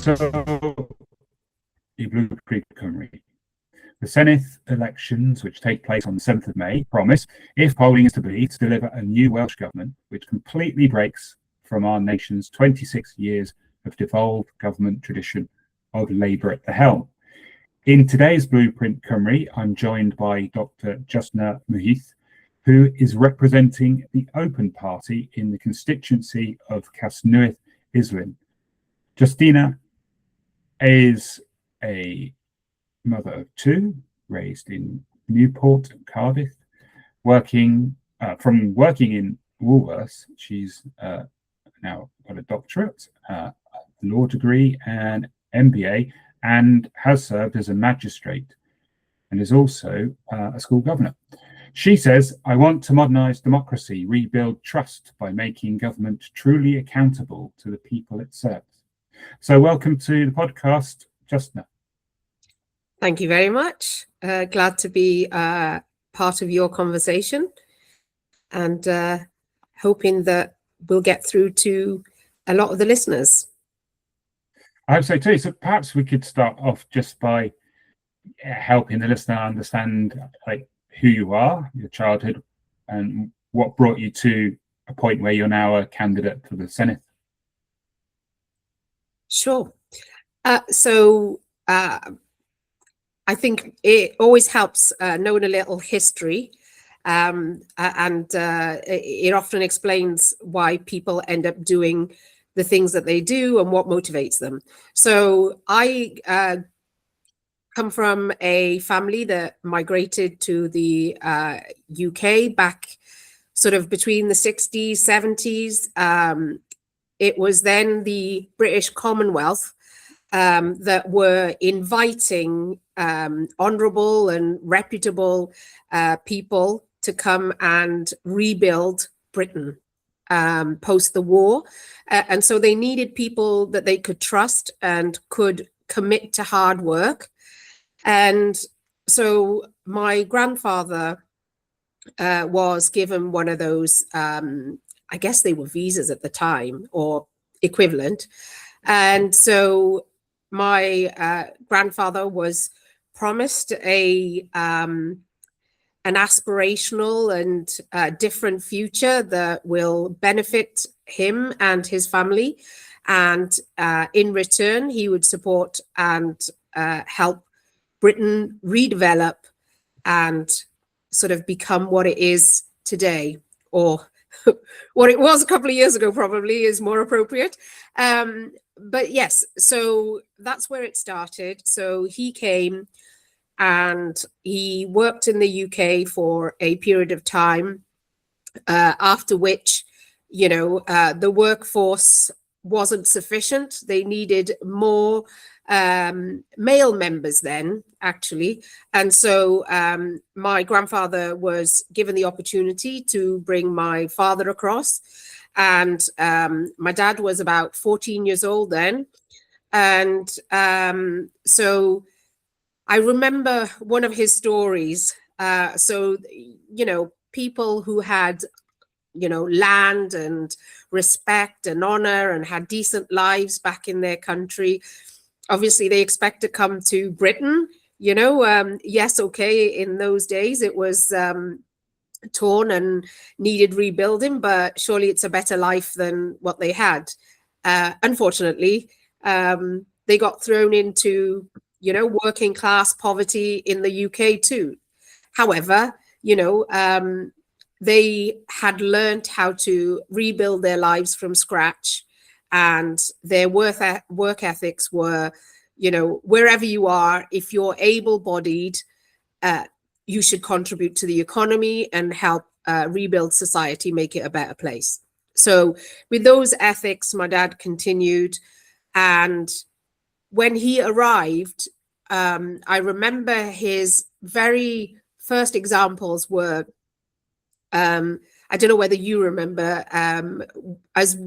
i Blueprint Cymru. The Senedd elections, which take place on the 7th of May, promise, if polling is to believed, to deliver a new Welsh government which completely breaks from our nation's 26 years of devolved government tradition of Labour at the helm. In today's Blueprint Cymru, I'm joined by Dr. Justna Muhith, who is representing the Open Party in the constituency of Casnewydd Islwyn. Justna is a mother of two, raised in Newport and Cardiff. Working in Woolworths, she's now got a doctorate, a law degree and MBA, and has served as a magistrate and is also a school governor. She says, I want to modernise democracy, rebuild trust by making government truly accountable to the people it serves. So welcome to the podcast, Justna. Thank you very much. Glad to be part of your conversation, and hoping that we'll get through to a lot of the listeners. I hope so too. So perhaps we could start off just by helping the listener understand who you are, your childhood, and what brought you to a point where you're now a candidate for the Senedd. Sure. I think it always helps knowing a little history, and it often explains why people end up doing the things that they do and what motivates them. So I come from a family that migrated to the UK back sort of between the 60s, 70s. It was then the British Commonwealth that were inviting honourable and reputable people to come and rebuild Britain post the war. And so they needed people that they could trust and could commit to hard work. And so my grandfather was given one of those, I guess they were visas at the time or equivalent. And so my grandfather was promised an aspirational and different future that will benefit him and his family. And in return, he would support and help Britain redevelop and sort of become what it is today, or what it was a couple of years ago probably is more appropriate. But yes, so that's where it started. So he came and he worked in the UK for a period of time, after which, the workforce wasn't sufficient. They needed more male members then, actually. And so my grandfather was given the opportunity to bring my father across. And my dad was about 14 years old then. And so I remember one of his stories. People who had, land and respect and honor and had decent lives back in their country, obviously they expect to come to Britain, yes, okay, in those days it was torn and needed rebuilding, but surely it's a better life than what they had. Unfortunately, they got thrown into, working class poverty in the UK too. However, they had learned how to rebuild their lives from scratch, and their work ethics were, wherever you are, if you're able-bodied, you should contribute to the economy and help rebuild society, make it a better place. So with those ethics, my dad continued. And when he arrived, I remember his very first examples were, I don't know whether you remember, as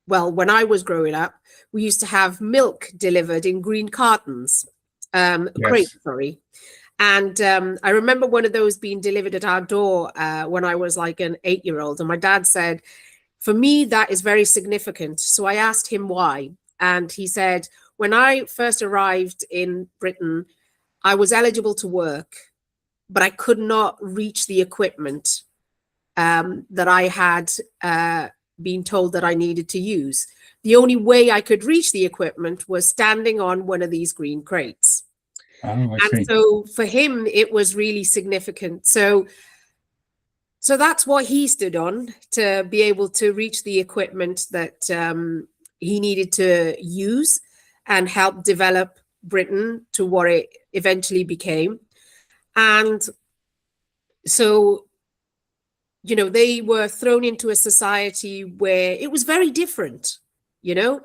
well, when I was growing up, we used to have milk delivered in green cartons, crates, sorry. And I remember one of those being delivered at our door when I was like an 8-year-old. And my dad said, for me, that is very significant. So I asked him why. And he said, when I first arrived in Britain, I was eligible to work, but I could not reach the equipment that I had been told that I needed to use. The only way I could reach the equipment was standing on one of these green crates. Oh, I And see. so for him, it was really significant. So that's what he stood on, to be able to reach the equipment that he needed to use and help develop Britain to what it eventually became. And so, you know, they were thrown into a society where it was very different, you know,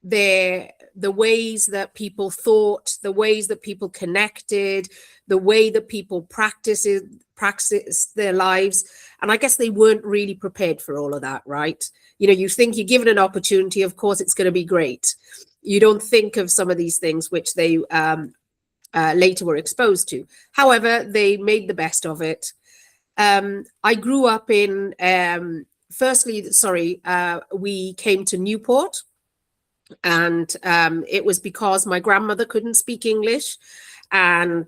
the ways that people thought, the ways that people connected, the way that people practiced their lives. And I guess they weren't really prepared for all of that, right? You know, you think you're given an opportunity, of course, it's going to be great. You don't think of some of these things which they later were exposed to. However, they made the best of it. I grew up in, we came to Newport, and it was because my grandmother couldn't speak English. And,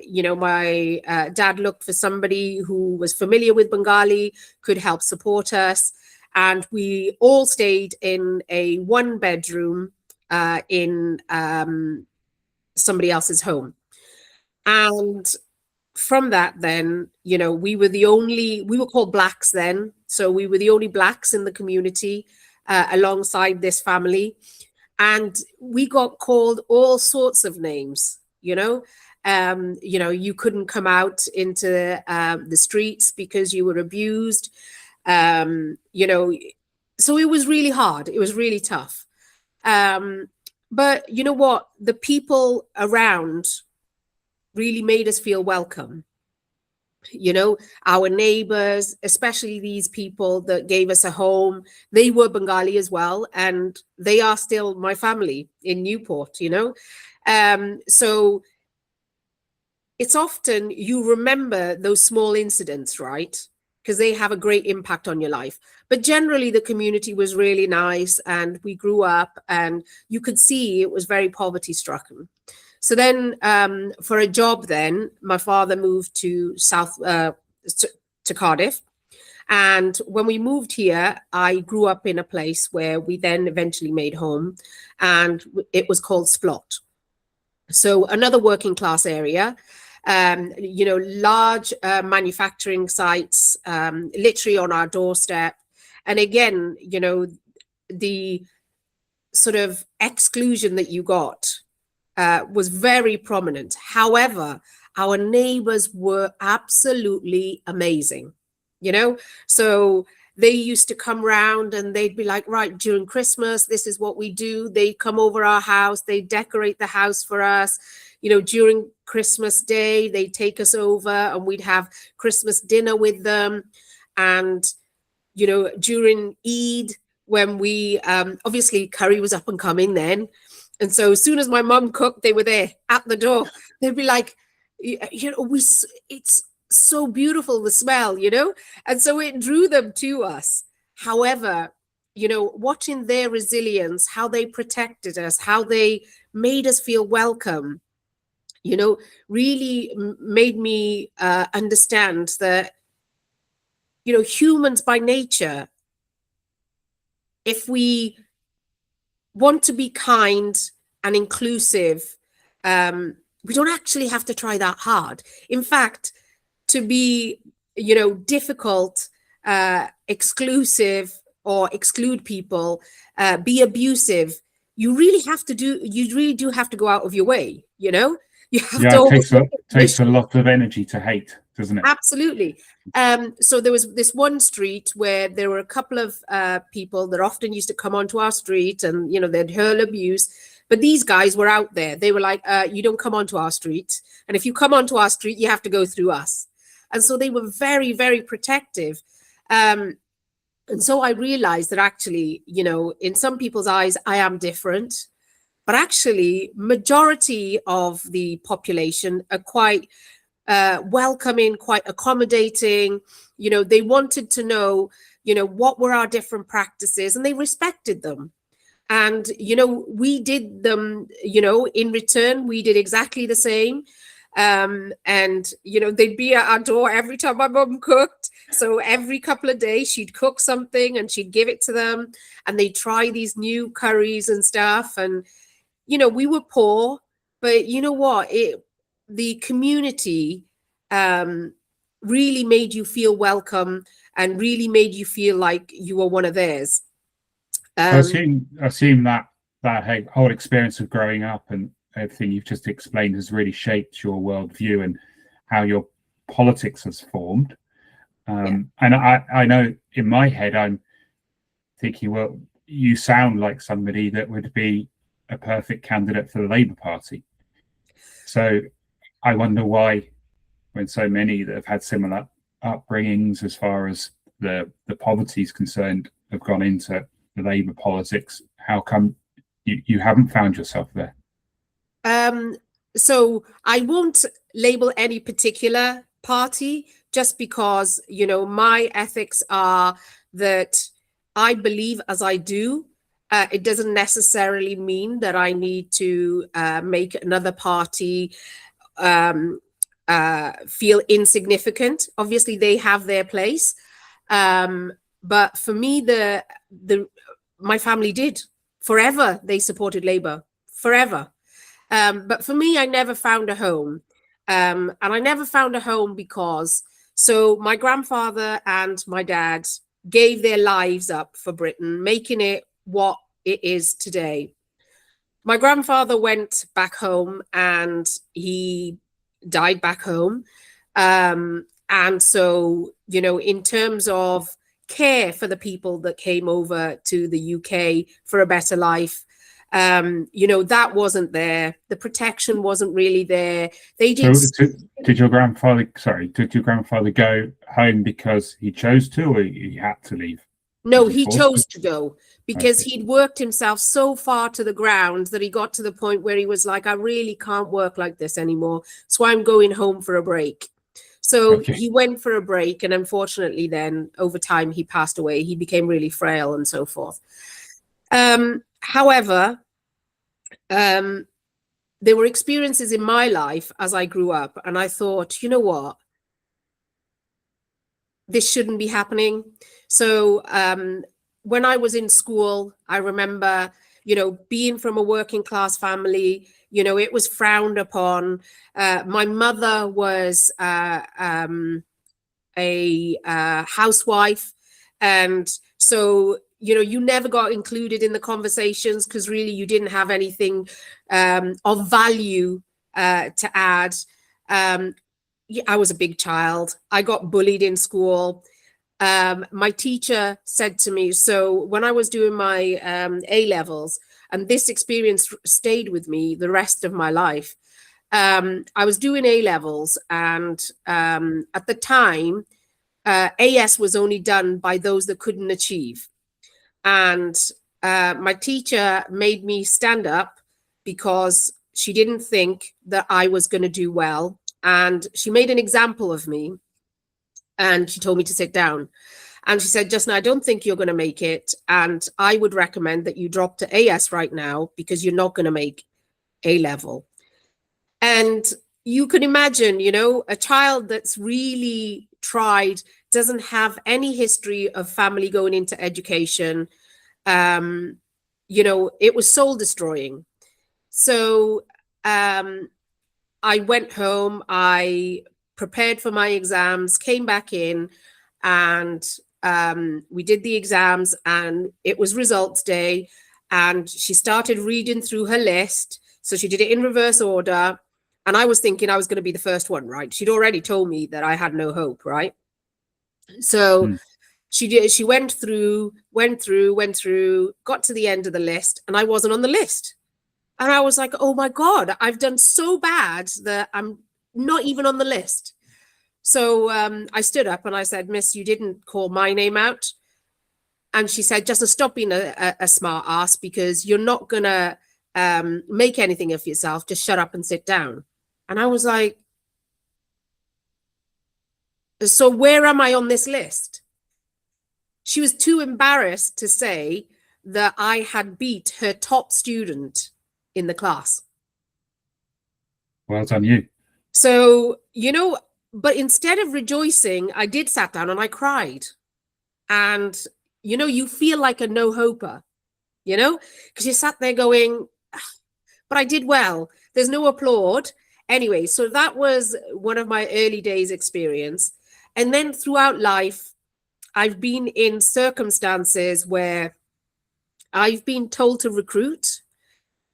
you know, my dad looked for somebody who was familiar with Bengali, could help support us. And we all stayed in a 1-bedroom in somebody else's home. And from that, then, you know, we were called blacks then. So we were the only blacks in the community alongside this family. And we got called all sorts of names, you know. You couldn't come out into the streets because you were abused. You know, so it was really hard. It was really tough. But you know what? The people around really made us feel welcome. You know, our neighbors, especially these people that gave us a home, they were Bengali as well, and they are still my family in Newport, you know. So it's often you remember those small incidents, right? Because they have a great impact on your life. But generally, the community was really nice, and we grew up, and you could see it was very poverty stricken. So then, for a job, then my father moved to to Cardiff, and when we moved here, I grew up in a place where we then eventually made home, and it was called Splot. So another working class area. You know, large manufacturing sites, literally on our doorstep. And again, you know, the sort of exclusion that you got was very prominent. However, our neighbors were absolutely amazing, you know. So they used to come round and they'd be like, right, during Christmas, this is what we do. They come over our house, they decorate the house for us. You know, during Christmas Day, they take us over and we'd have Christmas dinner with them. And, you know, during Eid, when we, obviously curry was up and coming then. And so as soon as my mum cooked, they were there at the door. They'd be like, you know, it's so beautiful, the smell, you know? And so it drew them to us. However, you know, watching their resilience, how they protected us, how they made us feel welcome, you know, really made me understand that, you know, humans by nature, if we want to be kind and inclusive, we don't actually have to try that hard. In fact, to be, you know, difficult, exclusive, or exclude people, be abusive, you really do have to go out of your way, you know? You have to takes a lot of energy to hate, doesn't it? Absolutely. So there was this one street where there were a couple of people that often used to come onto our street, and, you know, they'd hurl abuse. But these guys were out there. They were like, you don't come onto our street. And if you come onto our street, you have to go through us. And so they were very, very protective. And so I realized that actually, you know, in some people's eyes, I am different. But actually, majority of the population are quite welcoming, quite accommodating. You know, they wanted to know, you know, what were our different practices, and they respected them. And, you know, we did them, you know, in return, we did exactly the same. And, you know, they'd be at our door every time my mum cooked. So every couple of days she'd cook something and she'd give it to them, and they'd try these new curries and stuff. And, you know, we were poor, but you know what? The community really made you feel welcome and really made you feel like you were one of theirs. I assume that whole experience of growing up and everything you've just explained has really shaped your worldview and how your politics has formed. And I know in my head, I'm thinking, well, you sound like somebody that would be a perfect candidate for the Labour Party. So I wonder why, when so many that have had similar upbringings as far as the poverty is concerned have gone into the Labour politics, how come you haven't found yourself there? So I won't label any particular party, just because, you know, my ethics are that I believe as I do. It doesn't necessarily mean that I need to make another party feel insignificant. Obviously, they have their place. But for me, my family did. Forever, they supported Labour. Forever. But for me, I never found a home. And I never found a home because, so my grandfather and my dad gave their lives up for Britain, making it what it is today. My grandfather went back home and he died back home. And so, you know, in terms of care for the people that came over to the UK for a better life, you know, that wasn't there. The protection wasn't really there. They did. So did your grandfather go home because he chose to, or he had to leave? No, he chose to go because he'd worked himself so far to the ground that he got to the point where he was like, I really can't work like this anymore. So I'm going home for a break. So he went for a break, and unfortunately then over time he passed away. He became really frail and so forth. However, there were experiences in my life as I grew up, and I thought, you know what? This shouldn't be happening. So when I was in school, I remember, you know, being from a working class family, you know, it was frowned upon. My mother was a housewife. And so, you know, you never got included in the conversations because really you didn't have anything of value to add. I was a big child. I got bullied in school. My teacher said to me, so when I was doing my A-levels, and this experience stayed with me the rest of my life, I was doing A-levels, and at the time, AS was only done by those that couldn't achieve. And my teacher made me stand up because she didn't think that I was going to do well. And she made an example of me, and she told me to sit down. And she said, Justna, I don't think you're going to make it. And I would recommend that you drop to AS right now because you're not going to make A-level. And you can imagine, you know, a child that's really tried, doesn't have any history of family going into education. You know, it was soul destroying. So I went home, I prepared for my exams, came back in, and we did the exams, and it was results day, and she started reading through her list. So she did it in reverse order, and I was thinking I was going to be the first one, right? She'd already told me that I had no hope, right? So she went through, got to the end of the list, and I wasn't on the list. And I was like, oh my God, I've done so bad that I'm not even on the list. So I stood up and I said, Miss, you didn't call my name out. And she said, just stop being a smart ass, because you're not going to make anything of yourself. Just shut up and sit down. And I was like, so where am I on this list? She was too embarrassed to say, that I had beat her top student in the class. Well done, you. So, you know, but instead of rejoicing, I did sat down and I cried. And, you know, you feel like a no-hoper, you know, because you sat there going, but I did well. There's no applaud. Anyway, so that was one of my early days experience. And then throughout life, I've been in circumstances where I've been told to recruit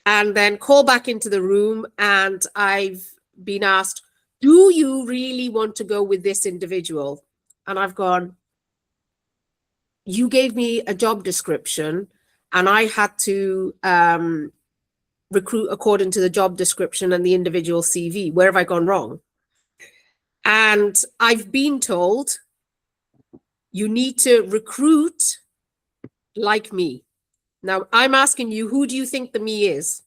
and then call back into the room, and I've been asked, do you really want to go with this individual? And I've gone, you gave me a job description and I had to recruit according to the job description and the individual CV. Where have I gone wrong? And I've been told, you need to recruit like me. Now, I'm asking you, who do you think the me is?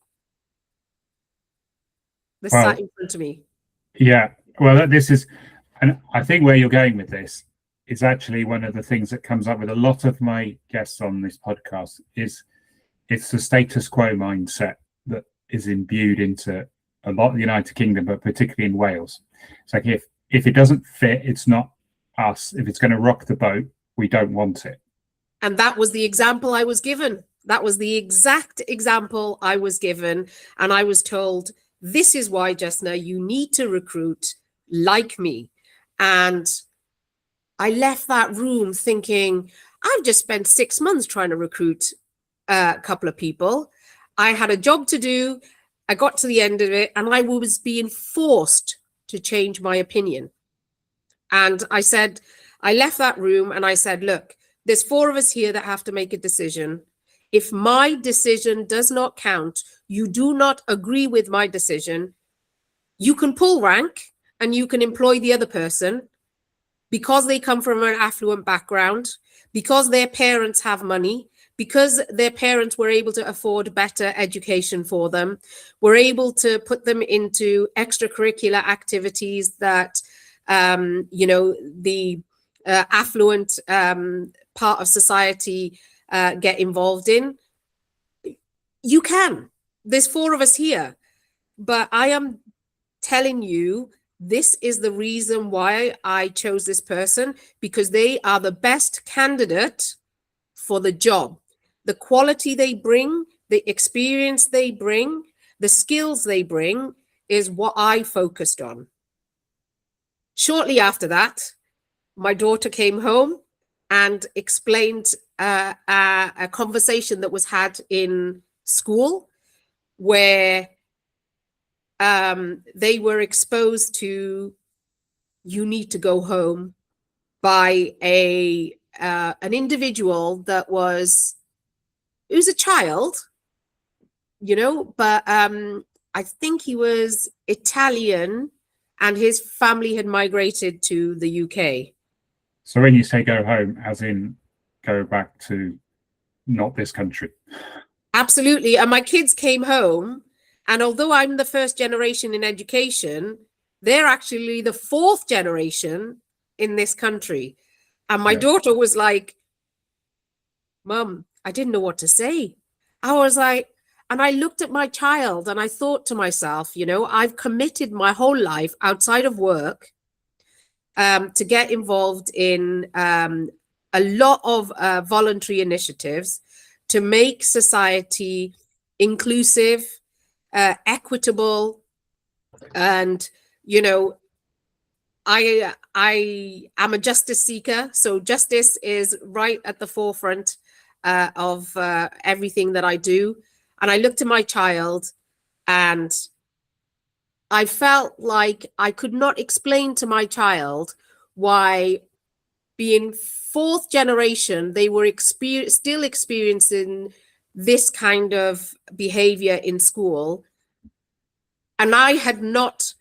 That's sat in front of me. Yeah, well, this is, and I think where you're going with this is actually one of the things that comes up with a lot of my guests on this podcast is it's the status quo mindset that is imbued into a lot of the United Kingdom, but particularly in Wales. It's like if it doesn't fit, it's not us. If it's going to rock the boat, we don't want it. And that was the example I was given. That was the exact example I was given. And I was told, this is why, Justna, you need to recruit like me. And I left that room thinking, I've just spent 6 months trying to recruit a couple of people. I had a job to do. I got to the end of it and I was being forced to change my opinion. And I said, I left that room and I said, look, there's 4 of us here that have to make a decision. If my decision does not count, you do not agree with my decision, you can pull rank and you can employ the other person because they come from an affluent background, because their parents have money, because their parents were able to afford better education for them, were able to put them into extracurricular activities that, you know, the affluent part of society get involved in. You can. There's 4 of us here, but I am telling you, this is the reason why I chose this person, because they are the best candidate for the job. The quality they bring, the experience they bring, the skills they bring is what I focused on. Shortly after that, my daughter came home and explained a conversation that was had in school where they were exposed to, you need to go home, by an individual that was, it was a child, you know, but I think he was Italian and his family had migrated to the UK. So when you say go home, as in go back to not this country? Absolutely. And my kids came home, and although I'm the first generation in education, they're actually the 4th generation in this country. And my daughter was like, Mum, I didn't know what to say. I was like, and I looked at my child and I thought to myself, you know, I've committed my whole life outside of work to get involved in a lot of voluntary initiatives to make society inclusive, equitable, and, you know, I am a justice seeker. So justice is right at the forefront of everything that I do. And I looked at my child and I felt like I could not explain to my child why, being 4th generation, they were still experiencing this kind of behavior in school. And I had not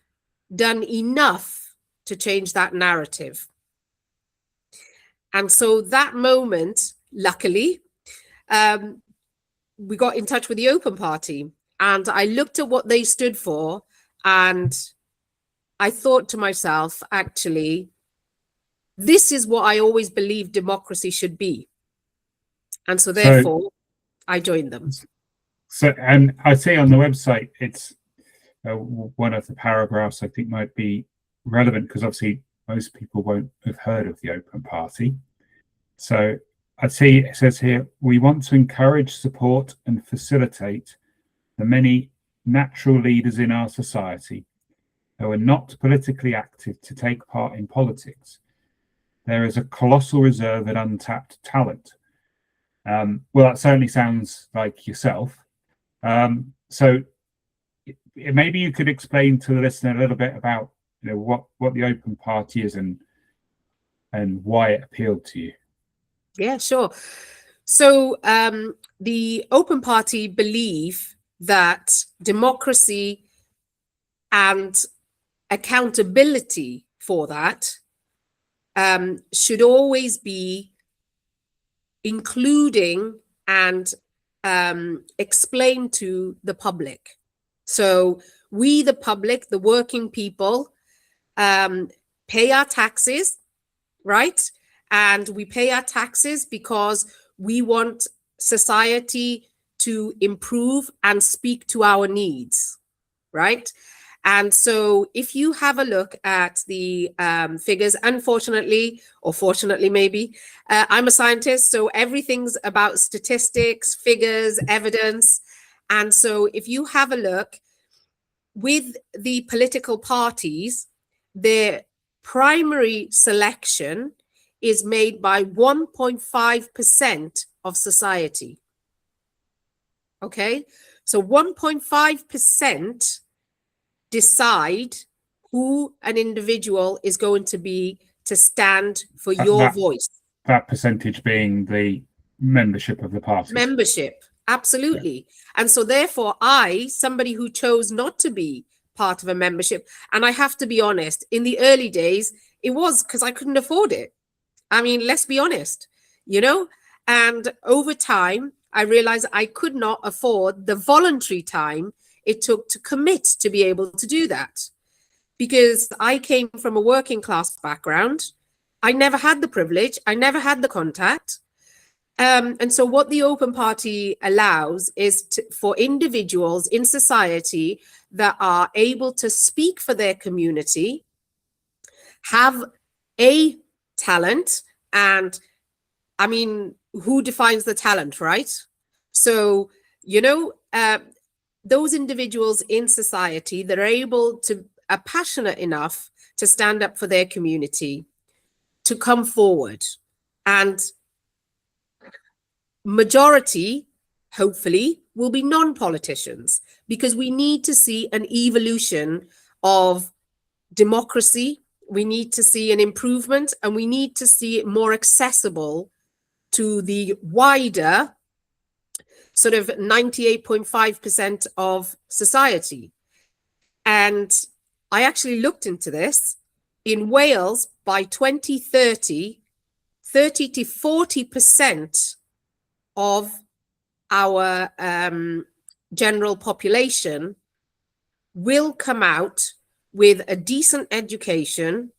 done enough to change that narrative. And so that moment, luckily, we got in touch with the Open Party, and I looked at what they stood for, and I thought to myself, actually, this is what I always believed democracy should be. And so therefore, I joined them. So, and I see on the website, it's one of the paragraphs I think might be relevant, because obviously most people won't have heard of the Open Party. So I see it says here, we want to encourage, support and facilitate the many natural leaders in our society who are not politically active to take part in politics. There is a colossal reserve and untapped talent. Well, that certainly sounds like yourself. So maybe you could explain to the listener a little bit about, you know, what the Open Party is and why it appealed to you. Yeah, sure. So the Open Party believe that democracy and accountability for that should always be including and explained to the public. So we, the public, the working people, pay our taxes, right? And we pay our taxes because we want society to improve and speak to our needs, right? And so if you have a look at the figures, unfortunately, or fortunately maybe, I'm a scientist, so everything's about statistics, figures, evidence. And so if you have a look with the political parties, their primary selection is made by 1.5% of society. Okay, so 1.5% decide who an individual is going to be to stand for your voice. That percentage being the membership of the party. Membership, absolutely. Yeah. And so therefore somebody who chose not to be part of a membership, and I have to be honest, in the early days, it was because I couldn't afford it. I mean, let's be honest, you know, and over time, I realized I could not afford the voluntary time it took to commit to be able to do that, because I came from a working class background. I never had the privilege. I never had the contact. And so what the Open Party allows is for individuals in society that are able to speak for their community, have a talent, and I mean, who defines the talent, right? So, you know, those individuals in society that are passionate enough to stand up for their community, to come forward, and majority, hopefully, will be non-politicians, because we need to see an evolution of democracy. We need to see an improvement, and we need to see it more accessible to the wider sort of 98.5% of society. And I actually looked into this. In Wales, by 2030, 30 to 40% of our general population will come out with a decent education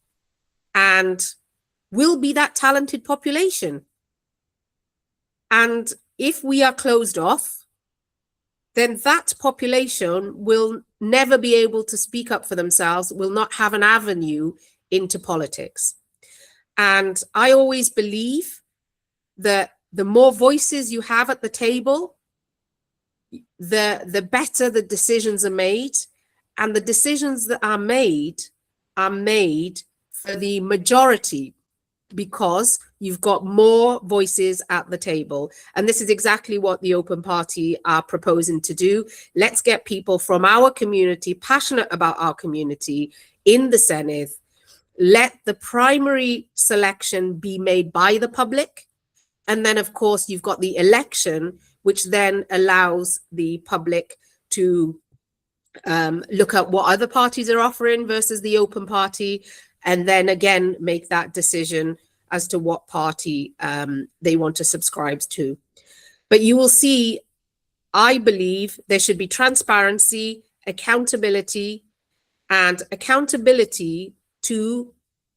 and will be that talented population. And if we are closed off, then that population will never be able to speak up for themselves, will not have an avenue into politics. And I always believe that the more voices you have at the table, the better the decisions are made. And the decisions that are made for the majority, because you've got more voices at the table. And this is exactly what the Open Party are proposing to do. Let's get people from our community, passionate about our community, in the Senedd. Let the primary selection be made by the public. And then, of course, you've got the election, which then allows the public to look at what other parties are offering versus the Open Party, and then again make that decision as to what party they want to subscribe to. But you will see, I believe there should be transparency, accountability, and accountability to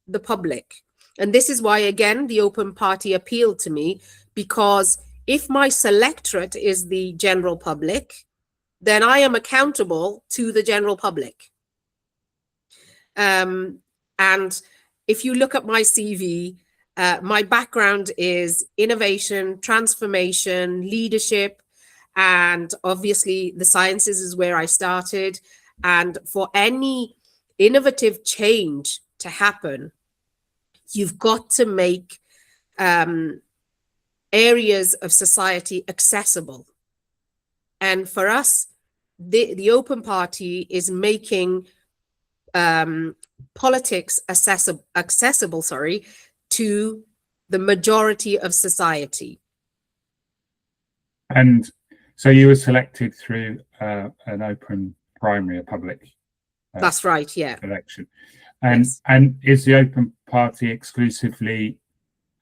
the public. And this is why, again, the Open Party appealed to me, because if my selectorate is the general public, then I am accountable to the general public. And if you look at my CV, my background is innovation, transformation, leadership, and obviously the sciences is where I started. And for any innovative change to happen, you've got to make areas of society accessible. And for us, the Open Party is making politics accessible, to the majority of society. And so you were selected through an open primary, a public That's right, yeah. election. And Yes. and is the Open Party exclusively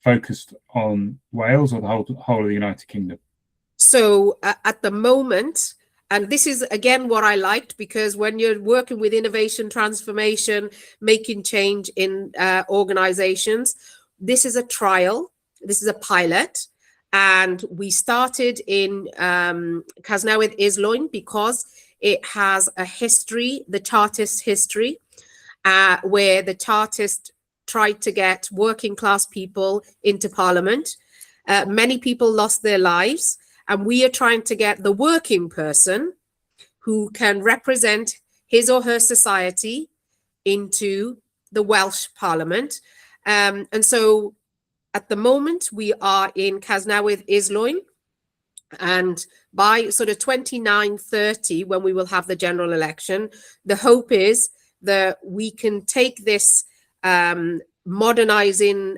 focused on Wales or the whole of the United Kingdom? So at the moment, and this is again what I liked, because when you're working with innovation, transformation, making change in organizations, this is a trial, this is a pilot. And we started in Casnewydd Islwyn because it has a history, the Chartist history, where the Chartist tried to get working class people into Parliament. Many people lost their lives, and we are trying to get the working person who can represent his or her society into the Welsh Parliament. And so at the moment, we are in Casnewydd Islwyn, and by sort of 29-30, when we will have the general election, the hope is that we can take this modernizing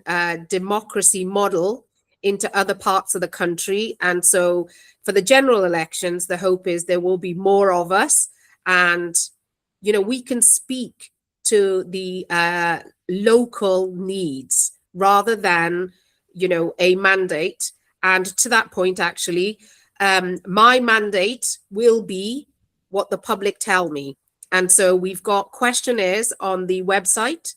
democracy model into other parts of the country. And so for the general elections, the hope is there will be more of us, and, you know, we can speak to the local needs rather than, you know, a mandate. And to that point, actually, my mandate will be what the public tell me. And so we've got questionnaires on the website.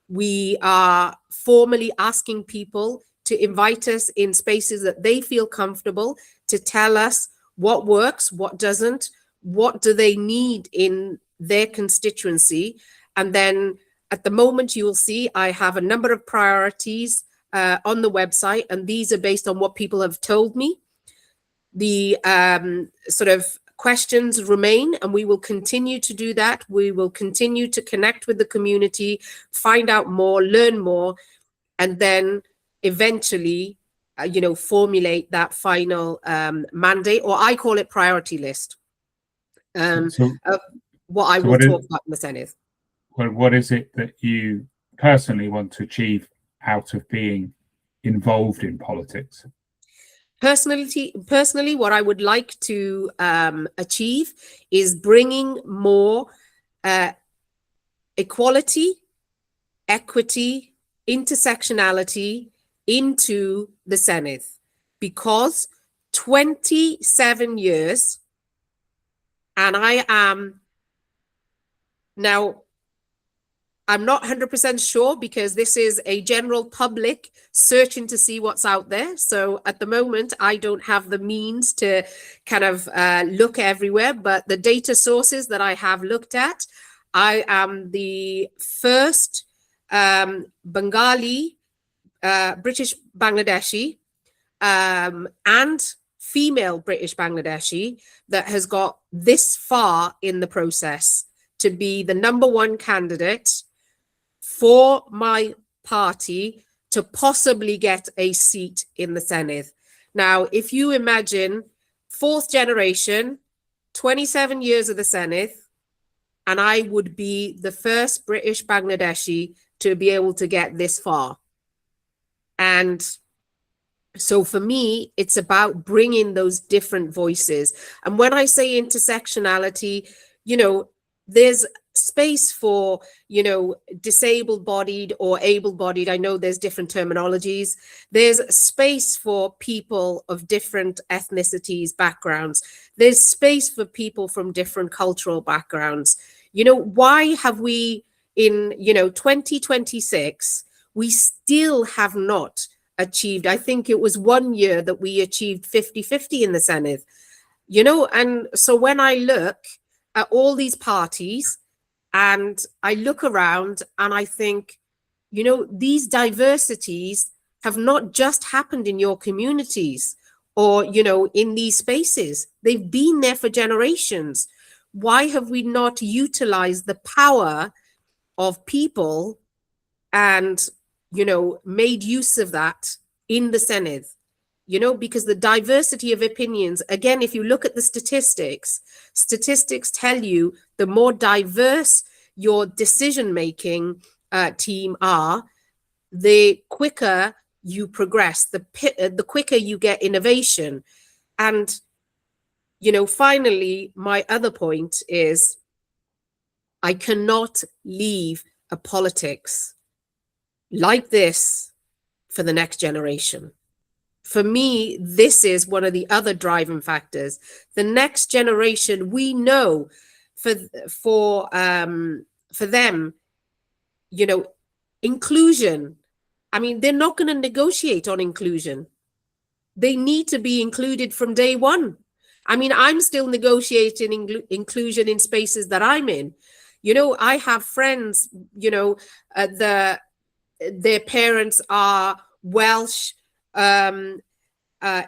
We are formally asking people to invite us in spaces that they feel comfortable to tell us what works, what doesn't, what do they need in their constituency. And then at the moment, you will see I have a number of priorities on the website, and these are based on what people have told me. The sort of questions remain, and we will continue to do that. We will continue to connect with the community, find out more, learn more, and then eventually, you know, formulate that final mandate, or I call it priority list, of what I will talk about in the Senedd. Well, what is it that you personally want to achieve out of being involved in politics? Personally, what I would like to achieve is bringing more equality, equity, intersectionality into the Senedd, because 27 years, and I am now, I'm not 100% sure because this is a general public searching to see what's out there. So at the moment, I don't have the means to kind of look everywhere, but the data sources that I have looked at, I am the first Bengali, British Bangladeshi, and female British Bangladeshi that has got this far in the process to be the #1 candidate for my party to possibly get a seat in the Senedd. Now, if you imagine 4th generation, 27 years of the Senedd, and I would be the first British Bangladeshi to be able to get this far. And so for me, it's about bringing those different voices. And when I say intersectionality, you know, there's space for, you know, disabled bodied or able bodied. I know there's different terminologies. There's space for people of different ethnicities, backgrounds. There's space for people from different cultural backgrounds. You know, why have we in, you know, 2026, we still have not achieved. I think it was 1 year that we achieved 50-50 in the Senedd, and so when I look at all these parties and I look around and I think, these diversities have not just happened in your communities or, in these spaces. They've been there for generations. Why have we not utilized the power of people and, made use of that in the Senedd? Because the diversity of opinions, again, if you look at the statistics tell you the more diverse your decision-making team are, the quicker you progress, the quicker you get innovation. And, finally, my other point is I cannot leave a politics like this for the next generation. For me, this is one of the other driving factors. The next generation, we know for them, inclusion. I mean, they're not going to negotiate on inclusion. They need to be included from day one. I mean, I'm still negotiating inclusion in spaces that I'm in. I have friends, their parents are Welsh,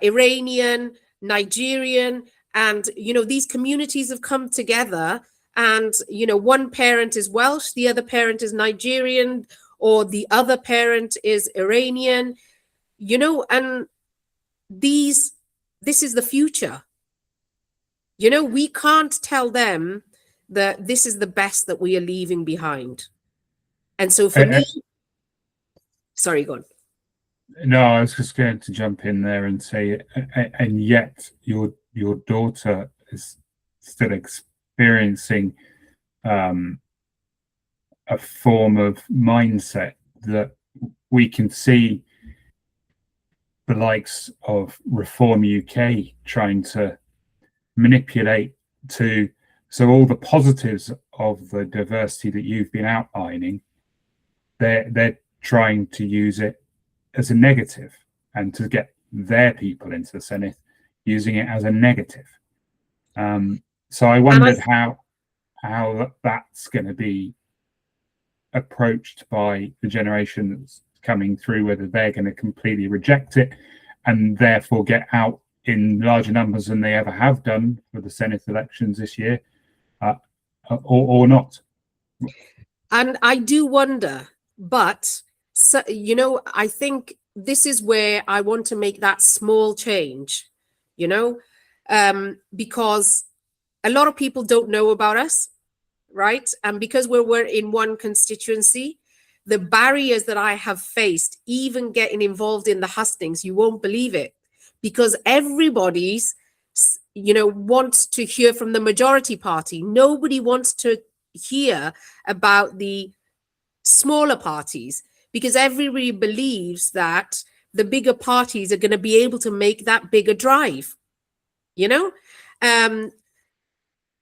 Iranian, Nigerian, and these communities have come together, and one parent is Welsh, the other parent is Nigerian, or the other parent is Iranian, and this is the future. We can't tell them that this is the best that we are leaving behind. And so for me, sorry, go on. No, I was just going to jump in there and say, and yet your daughter is still experiencing a form of mindset that we can see the likes of Reform UK trying to manipulate to. So all the positives of the diversity that you've been outlining, they're trying to use it as a negative, and to get their people into the Senedd using it as a negative. So I wondered how that's going to be approached by the generation that's coming through, whether they're going to completely reject it and therefore get out in larger numbers than they ever have done for the Senedd elections this year, or not. And I do wonder, but so, I think this is where I want to make that small change, because a lot of people don't know about us, right? And because we're in one constituency, the barriers that I have faced, even getting involved in the hustings, you won't believe it, because everybody's, wants to hear from the majority party. Nobody wants to hear about the smaller parties, because everybody believes that the bigger parties are going to be able to make that bigger drive,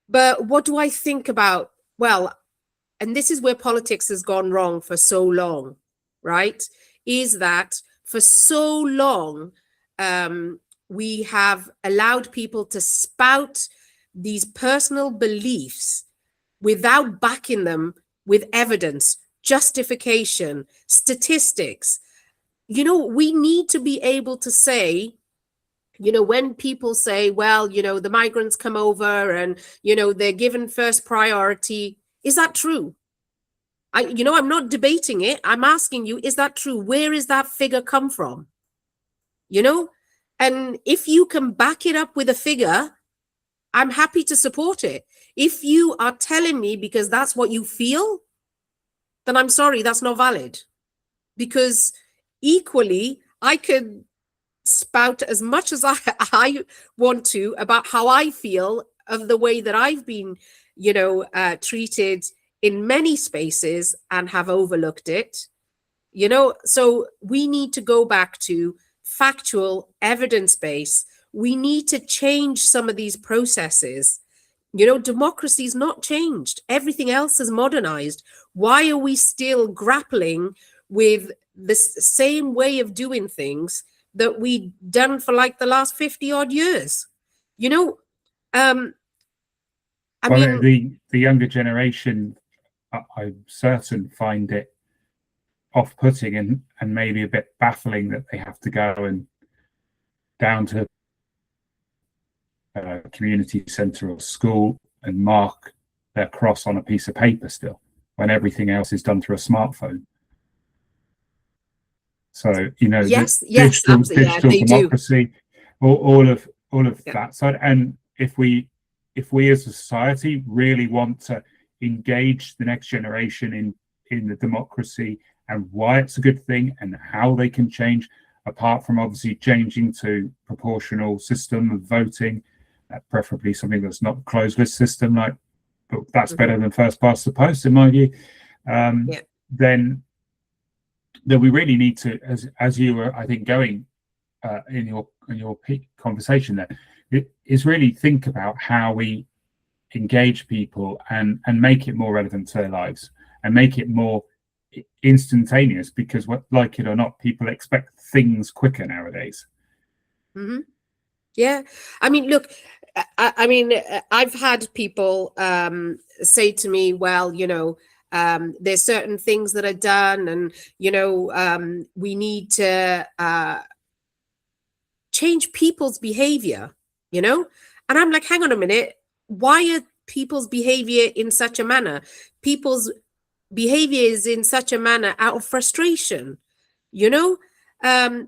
but what do I think about? Well, and this is where politics has gone wrong for so long, right? Is that for so long, we have allowed people to spout these personal beliefs without backing them with evidence, justification, statistics. We need to be able to say, when people say, well, the migrants come over and, they're given first priority, is that true? I'm not debating it. I'm asking you, is that true? Where is that figure come from? And if you can back it up with a figure, I'm happy to support it. If you are telling me because that's what you feel, then I'm sorry, that's not valid. Because equally, I could spout as much as I want to about how I feel of the way that I've been, treated in many spaces and have overlooked it. So we need to go back to factual evidence base. We need to change some of these processes. Democracy is not changed. Everything else is modernized. Why are we still grappling with the same way of doing things that we done for like the last 50 odd years. You know, I mean, the younger generation, I'm certain, find it off-putting and maybe a bit baffling that they have to go and down to a community centre or school and mark their cross on a piece of paper still, when everything else is done through a smartphone. So, you know, yes, digital democracy, all of Yeah. that side. And if we as a society really want to engage the next generation in the democracy and why it's a good thing and how they can change, apart from obviously changing to proportional system of voting, preferably something that's not a closed list system, like, but that's better than first past the post in my view. Then we really need to, as you were, I think, going in your peak conversation there, is really think about how we engage people and make it more relevant to their lives and make it more instantaneous, because like it or not, people expect things quicker nowadays. Yeah, I mean, look, I mean, I've had people say to me, well, you know, there's certain things that are done and, you know, we need to change people's behavior, you know? And I'm like, hang on a minute, why are people's behavior in such a manner? People's behavior is in such a manner out of frustration, you know,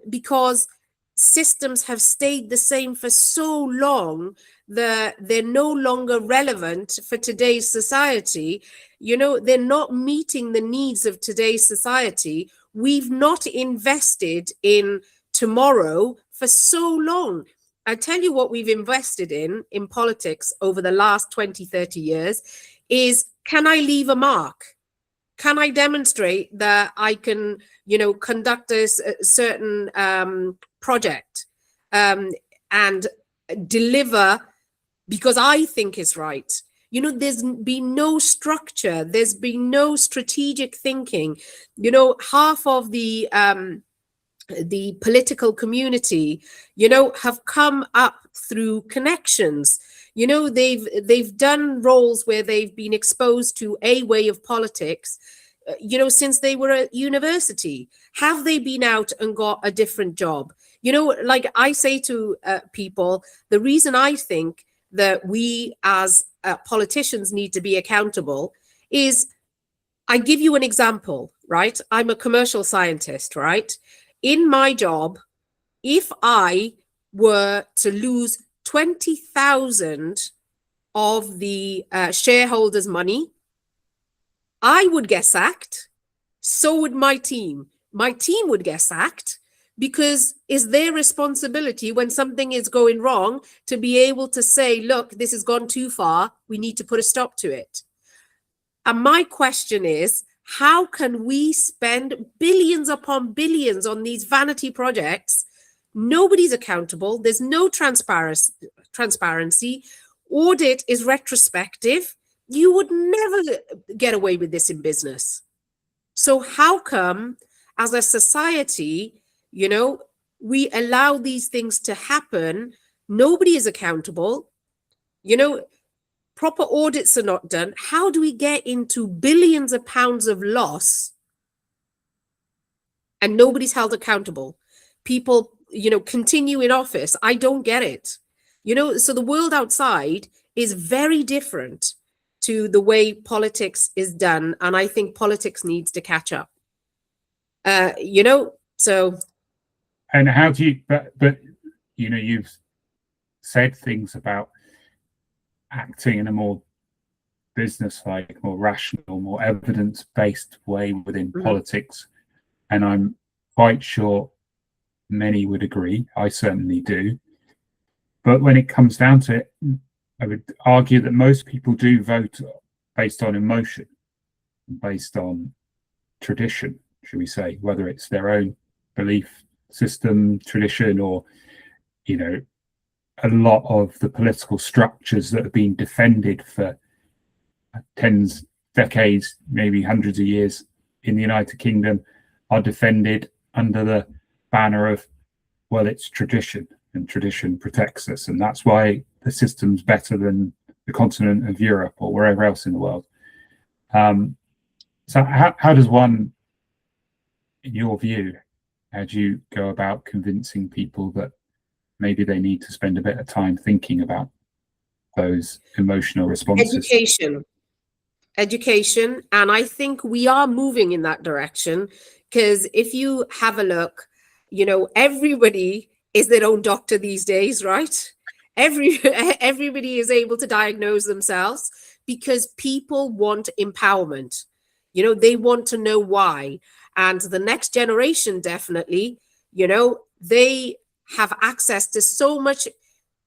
because systems have stayed the same for so long that they're no longer relevant for today's society. You know, they're not meeting the needs of today's society. We've not invested in tomorrow for so long. I tell you what we've invested in politics over the last 20, 30 years is, can I leave a mark? Can I demonstrate that I can, you know, conduct a certain project and deliver because I think it's right? You know, there's been no structure. There's been no strategic thinking. You know, half of the political community, you know, have come up through connections. You know, they've done roles where they've been exposed to a way of politics, you know, since they were at university. Have they been out and got a different job? You know, like I say to people, the reason I think that we as politicians need to be accountable is, I give you an example, right? I'm a commercial scientist, right? In my job, if I were to lose 20,000 of the shareholders' money, I would get sacked. So would my team. My team would get sacked because it's their responsibility when something is going wrong to be able to say, look, this has gone too far. We need to put a stop to it. And my question is, how can we spend billions upon billions on these vanity projects? Nobody's accountable. There's no transparency. Audit is retrospective. You would never get away with this in business. So how come, as a society, you know, we allow these things to happen? Nobody is accountable. You know, proper audits are not done. How do we get into billions of pounds of loss and nobody's held accountable? People, you know, continue in office. I don't get it. You know, so the world outside is very different to the way politics is done. And I think politics needs to catch up. You know, so. And how do you, but you know, you've said things about acting in a more business-like, more rational, more evidence-based way within politics. And I'm quite sure many would agree. I certainly do. But when it comes down to it, I would argue that most people do vote based on emotion, based on tradition, should we say, whether it's their own belief system, tradition, or, you know, a lot of the political structures that have been defended for tens, decades, maybe hundreds of years in the United Kingdom are defended under the banner of, well, it's tradition and tradition protects us, and that's why the system's better than the continent of Europe or wherever else in the world. So how does one, in your view, how do you go about convincing people that maybe they need to spend a bit of time thinking about those emotional responses? Education. And I think we are moving in that direction, because if you have a look, you know, everybody is their own doctor these days, right? Everybody is able to diagnose themselves because people want empowerment. You know, they want to know why. And the next generation, definitely, you know, they have access to so much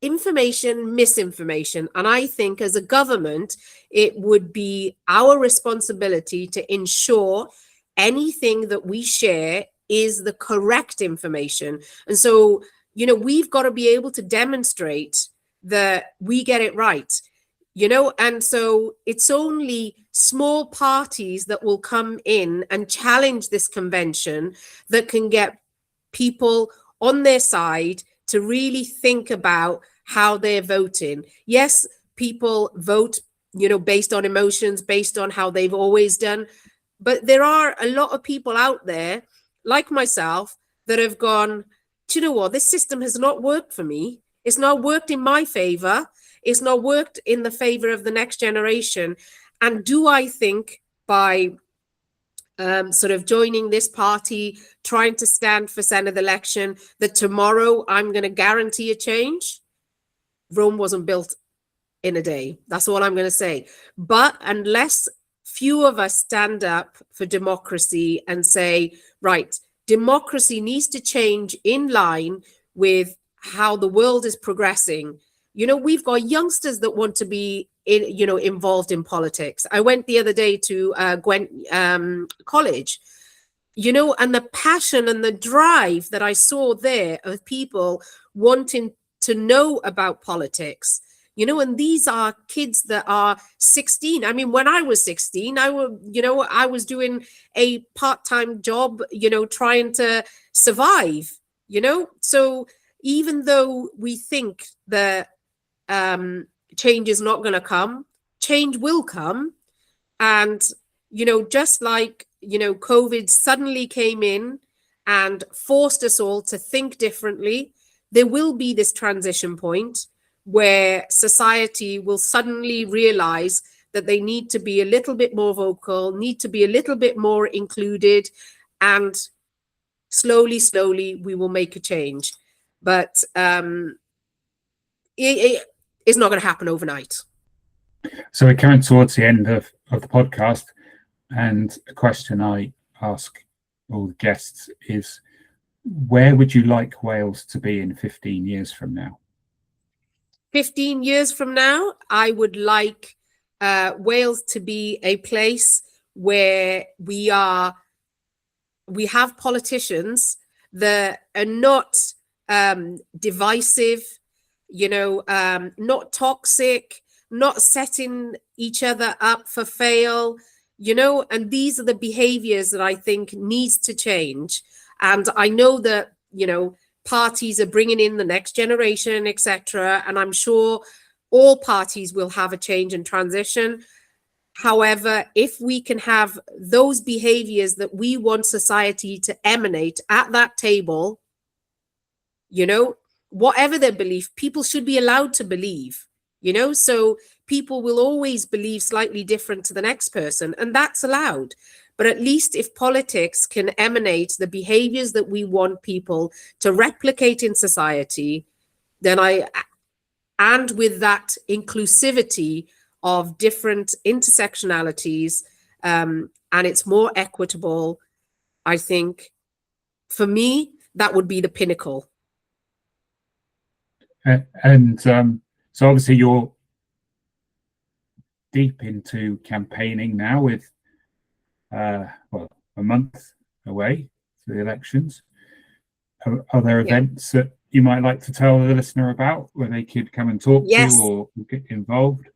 information, misinformation. And I think as a government, it would be our responsibility to ensure anything that we share is the correct information. And so, you know, we've got to be able to demonstrate that we get it right, you know, and so it's only small parties that will come in and challenge this convention that can get people on their side to really think about how they're voting. Yes, people vote, you know, based on emotions, based on how they've always done. But there are a lot of people out there, like myself, that have gone, do you know what? This system has not worked for me. It's not worked in my favor. It's not worked in the favor of the next generation. And do I think by sort of joining this party, trying to stand for Senedd election, that tomorrow I'm going to guarantee a change? Rome wasn't built in a day. That's all I'm going to say. But unless few of us stand up for democracy and say, right, democracy needs to change in line with how the world is progressing. You know, we've got youngsters that want to be involved in politics. I went the other day to Gwent College, you know, and the passion and the drive that I saw there of people wanting to know about politics, you know, and these are kids that are 16. I mean, when I was 16, I was doing a part-time job, you know, trying to survive, you know. So even though we think that change is not going to come, change will come. And, you know, just like, you know, COVID suddenly came in and forced us all to think differently, there will be this transition point where society will suddenly realize that they need to be a little bit more vocal, need to be a little bit more included, and slowly we will make a change. But it's not going to happen overnight. So we're coming towards the end of the podcast, and a question I ask all the guests is, where would you like Wales to be in 15 years from now? 15 years from now, I would like Wales to be a place where we have politicians that are not divisive, you know, not toxic, not setting each other up for fail, you know, and these are the behaviors that I think needs to change. And I know that, you know, parties are bringing in the next generation, etc. And I'm sure all parties will have a change and transition. However, if we can have those behaviors that we want society to emanate at that table, you know, whatever their belief, people should be allowed to believe, you know, so people will always believe slightly different to the next person, and that's allowed. But at least if politics can emanate the behaviors that we want people to replicate in society, then and with that inclusivity of different intersectionalities, and it's more equitable, I think, for me, that would be the pinnacle. And so obviously you're deep into campaigning now with well, a month away to the elections. Are there events that you might like to tell the listener about where they could come and talk to or get involved?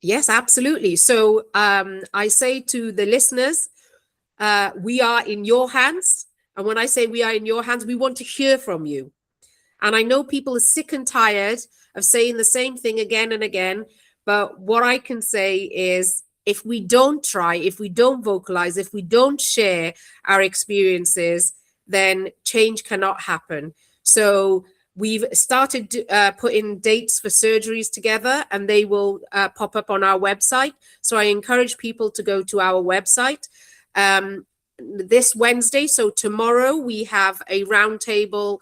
Yes, absolutely. So I say to the listeners, we are in your hands. And when I say we are in your hands, we want to hear from you. And I know people are sick and tired of saying the same thing again and again. But what I can say is, if we don't try, if we don't vocalize, if we don't share our experiences, then change cannot happen. So we've started putting dates for surgeries together, and they will pop up on our website. So I encourage people to go to our website. This Wednesday, so tomorrow, we have a roundtable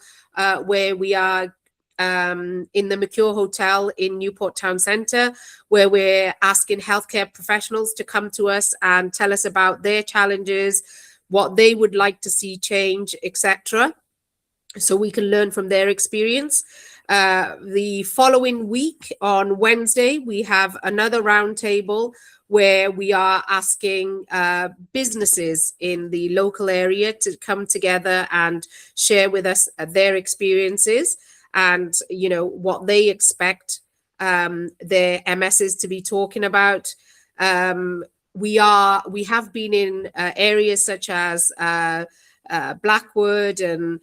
where we are in the Mercure Hotel in Newport Town Centre, where we're asking healthcare professionals to come to us and tell us about their challenges, what they would like to see change, etc. So we can learn from their experience. The following week on Wednesday, we have another roundtable where we are asking businesses in the local area to come together and share with us their experiences and, you know, what they expect their MSs to be talking about. We have been in areas such as Blackwood and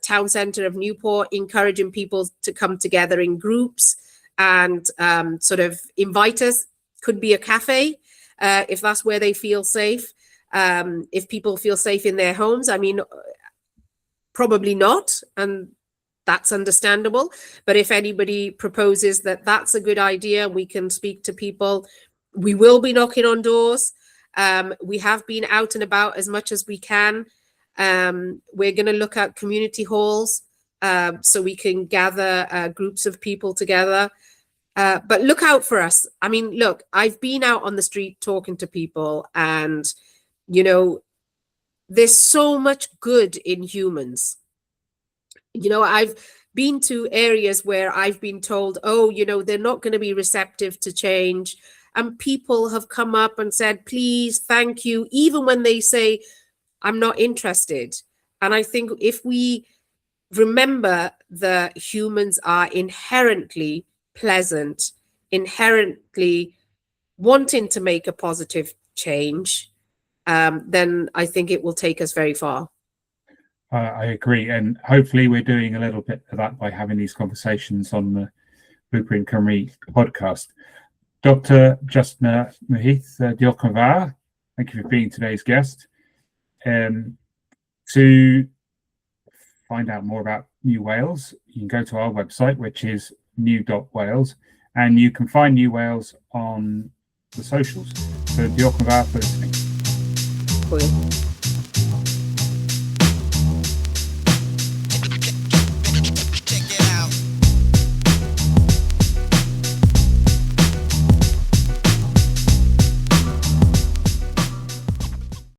town centre of Newport, encouraging people to come together in groups and sort of invite us. Could be a cafe if that's where they feel safe. If people feel safe in their homes, I mean, probably not, and that's understandable. But if anybody proposes that that's a good idea, we can speak to people. We will be knocking on doors. We have been out and about as much as we can. We're going to look at community halls so we can gather groups of people together. But look out for us. I mean, look, I've been out on the street talking to people, and, you know, there's so much good in humans. You know, I've been to areas where I've been told, oh, you know, they're not going to be receptive to change. And people have come up and said, please, thank you, even when they say, I'm not interested. And I think if we remember that humans are inherently pleasant, inherently wanting to make a positive change, then I think it will take us very far. I agree, and hopefully we're doing a little bit of that by having these conversations on the Blueprint Cymru podcast. Dr. Justna Muhith, diolch yn fawr. Thank you for being today's guest. To find out more about New Wales, you can go to our website, which is new.wales, and you can find New Wales on the socials. So diolch yn fawr for listening. Cool.